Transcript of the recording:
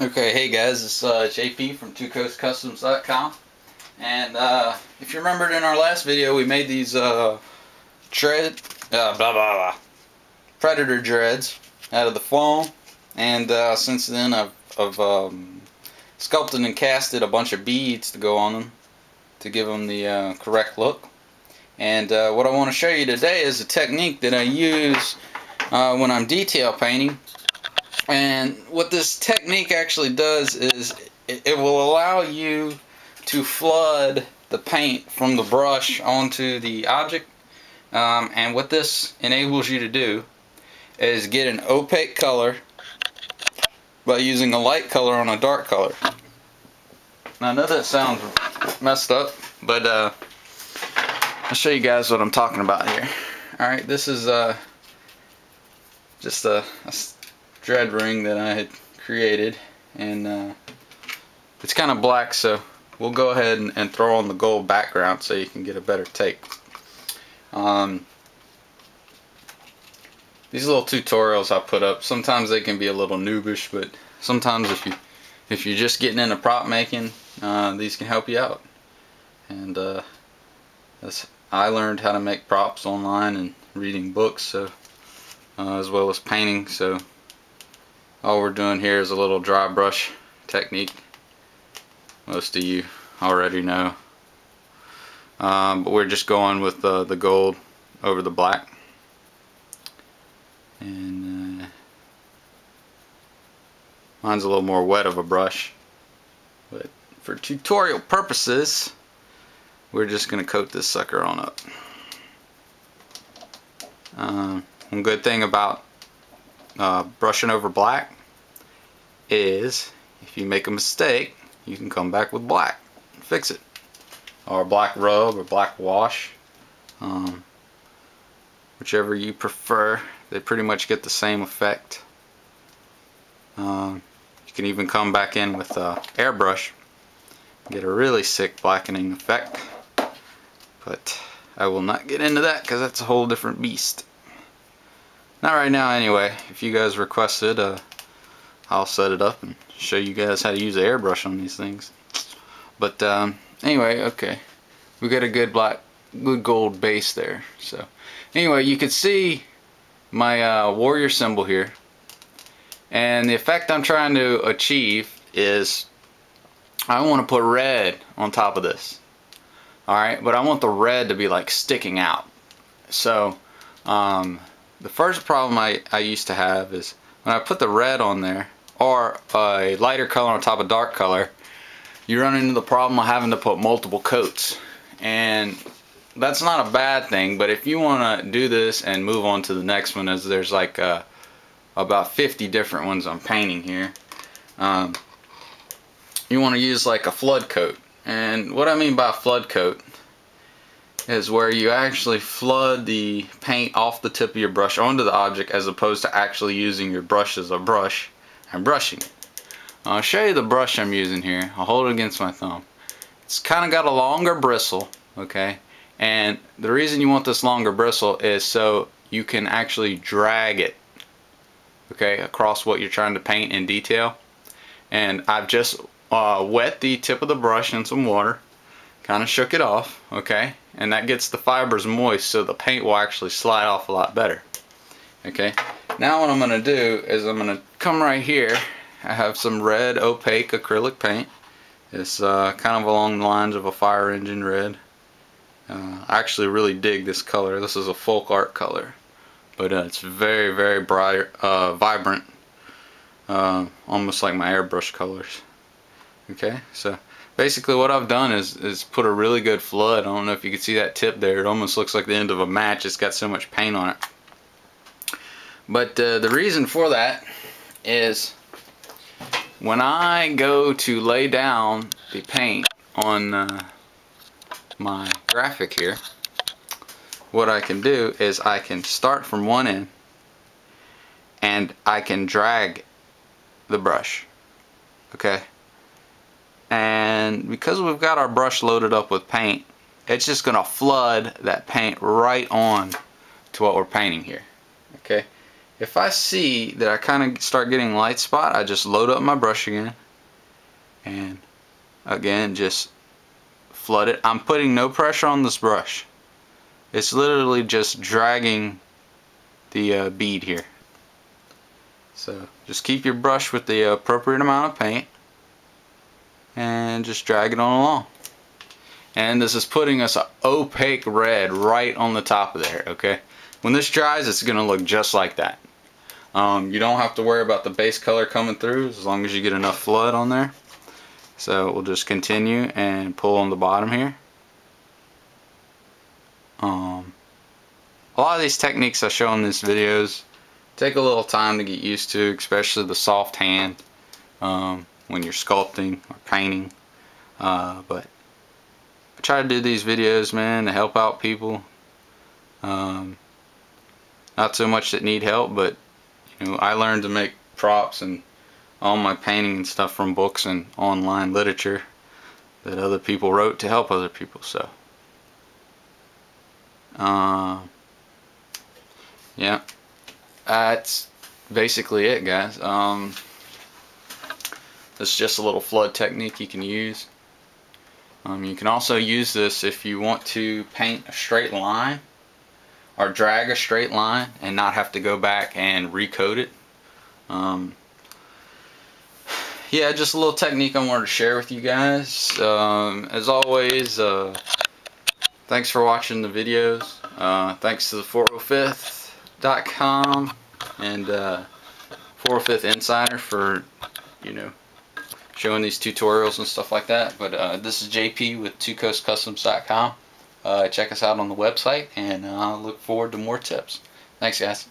Okay, hey guys, it's JP from twocoastcustoms.com, and if you remembered in our last video, we made these predator dreads out of the foam, and since then I've sculpted and casted a bunch of beads to go on them to give them the correct look. And what I want to show you today is a technique that I use when I'm detail painting. And what this technique actually does is it will allow you to flood the paint from the brush onto the object. And what this enables you to do is get an opaque color by using a light color on a dark color. Now I know that sounds messed up, but I'll show you guys what I'm talking about here. Alright, this is just a dread ring that I had created, and it's kind of black, so we'll go ahead and throw on the gold background so you can get a better take. These little tutorials I put up, sometimes they can be a little noobish, but sometimes if you're just getting into prop making, these can help you out. And I learned how to make props online and reading books, so as well as painting, so all we're doing here is a little dry brush technique. Most of you already know. But we're just going with the gold over the black. And mine's a little more wet of a brush. But for tutorial purposes, we're just going to coat this sucker on up. One good thing about brushing over black is if you make a mistake, you can come back with black and fix it, or black rub or black wash, whichever you prefer. They pretty much get the same effect. You can even come back in with airbrush, get a really sick blackening effect, but I will not get into that because that's a whole different beast. Not right now anyway. If you guys requested, I'll set it up and show you guys how to use an airbrush on these things. But anyway, okay, we got a good gold base there. So anyway, you can see my warrior symbol here, and the effect I'm trying to achieve is I want to put red on top of this. Alright, but I want the red to be like sticking out. So the first problem I used to have is when I put the red on there, or a lighter color on top of dark color, you run into the problem of having to put multiple coats. And that's not a bad thing, but if you want to do this and move on to the next one, as there's like about 50 different ones I'm painting here, you want to use like a flood coat. And what I mean by a flood coat is where you actually flood the paint off the tip of your brush onto the object, as opposed to actually using your brush as a brush and brushing it. I'll show you the brush I'm using here. I'll hold it against my thumb. It's kind of got a longer bristle, okay? And the reason you want this longer bristle is so you can actually drag it, okay, across what you're trying to paint in detail. And I've just wet the tip of the brush in some water, kind of shook it off, okay, and that gets the fibers moist so the paint will actually slide off a lot better. Okay, now what I'm going to do is I'm going to come right here. I have some red opaque acrylic paint. It's kind of along the lines of a fire engine red. I actually really dig this color. This is a folk art color, but it's very, very bright, vibrant, almost like my airbrush colors. Okay, so basically what I've done is put a really good flood. I don't know if you can see that tip there. It almost looks like the end of a match. It's got so much paint on it. But the reason for that is when I go to lay down the paint on my graphic here, what I can do is I can start from one end and I can drag the brush. Okay, and because we've got our brush loaded up with paint, it's just gonna flood that paint right on to what we're painting here. Okay, if I see that I kind of start getting light spot, I just load up my brush again, and again just flood it. I'm putting no pressure on this brush. It's literally just dragging the bead here. So just keep your brush with the appropriate amount of paint and just drag it on along. And this is putting us an opaque red right on the top of there, okay? When this dries, it's going to look just like that. You don't have to worry about the base color coming through as long as you get enough flood on there. So we'll just continue and pull on the bottom here. A lot of these techniques I show in these videos take a little time to get used to, especially the soft hand when you're sculpting or painting. But I try to do these videos, man, to help out people. Not so much that need help, but you know, I learned to make props and all my painting and stuff from books and online literature that other people wrote to help other people. So yeah, that's basically it, guys. This is just a little flood technique you can use. You can also use this if you want to paint a straight line or drag a straight line and not have to go back and recoat it. Yeah, just a little technique I wanted to share with you guys. As always, thanks for watching the videos. Thanks to the 405th.com and 405th Insider for, you know, showing these tutorials and stuff like that. But this is JP with twocoastcustoms.com. Check us out on the website, and I look forward to more tips. Thanks, guys.